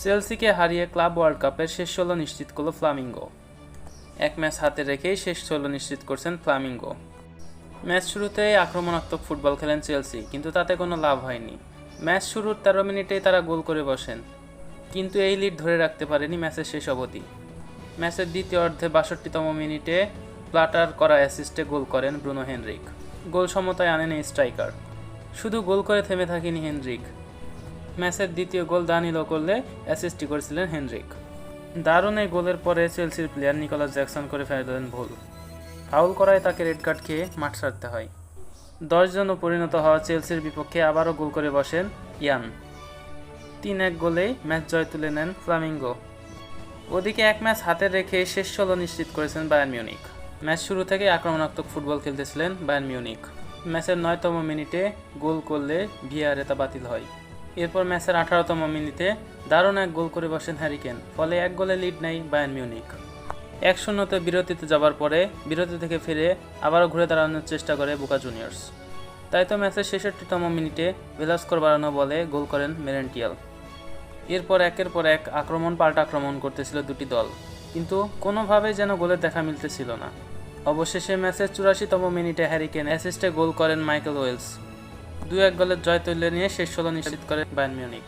চেলসিকে হারিয়ে club world কাপের শেষ 16 নিশ্চিত করল ফ্লামিঙ্গো। এক ম্যাচ হাতে রেখেই শেষ 16 নিশ্চিত করছেন ফ্লামিঙ্গো। ম্যাচ শুরুতেই আক্রমণাত্মক ফুটবল খেলেন চেলসি, কিন্তু তাতে কোনো লাভ হয়নি। ম্যাচ শুরুর 13 মিনিটেই তারা গোল করে বসেন, কিন্তু এই লিড ধরে রাখতে পারেনি ম্যাচের শেষ অবধি। ম্যাচের দ্বিতীয় অর্ধে 62তম মিনিটে প্লাটার করা অ্যাসিস্টে গোল করেন ব্রুনো হেনরিক। গোল সমতায় আনেন এই স্ট্রাইকার। শুধু গোল করে থেমে থাকেনি হেনরিক, ম্যাচের দ্বিতীয় গোল দানিলো করলে অ্যাসিস্টই করেছিলেন হেনরিক। দারুণ এই গোলের পরে চেলসির প্লেয়ার নিকোলাস জ্যাকসন করে ফেললেন ভুল। ফাউল করায় তাকে রেড কার্ড খেয়ে মাঠ ছাড়তে হয়। 10 জনে পরিণত হওয়া চেলসির বিপক্ষে আবারও গোল করে বসেন ইয়ান। 3-1 গোলেই ম্যাচ জয় তুলে নেন ফ্লামিঙ্গো। ওদিকে এক ম্যাচ হাতে রেখে শেষ 16 নিশ্চিত করেছেন বায়ার্ন মিউনিখ। ম্যাচ শুরু থেকে আক্রমণাত্মক ফুটবল খেলতেছিলেন বায়ার্ন মিউনিখ। ম্যাচের 9তম মিনিটে গোল করলে ভিআরে তা বাতিল হয়। এরপর ম্যাচের 18তম মিনিটে দারুণ এক গোল করে বসেন হ্যারি কেন, ফলে 1 গোলে লিড নেয় বায়ার্ন মিউনিখ। 1-0 বিরতিতে যাবার পরে বিরতি থেকে ফিরে আবারও ঘুরে দাঁড়ানোর চেষ্টা করে বোকা জুনিয়র্স। তাই তো ম্যাচের 66তম মিনিটে ভেলাস্কোর বাড়ানো বলে গোল করেন মেরেন্টিয়াল। এরপর একের পর এক আক্রমণ পাল্টা আক্রমণ করতেছিল দুটি দল, কিন্তু কোনোভাবেই যেন গোলের দেখা মিলতেছিল না। অবশেষে ম্যাচের 84তম মিনিটে হ্যারি কেন অ্যাসিস্টে গোল করেন মাইকেল ওয়েলস। 2-1 গোলের জয় তুলে নিয়ে শেষ 16 নিশ্চিত করে বায়ার্ন মিউনিখ।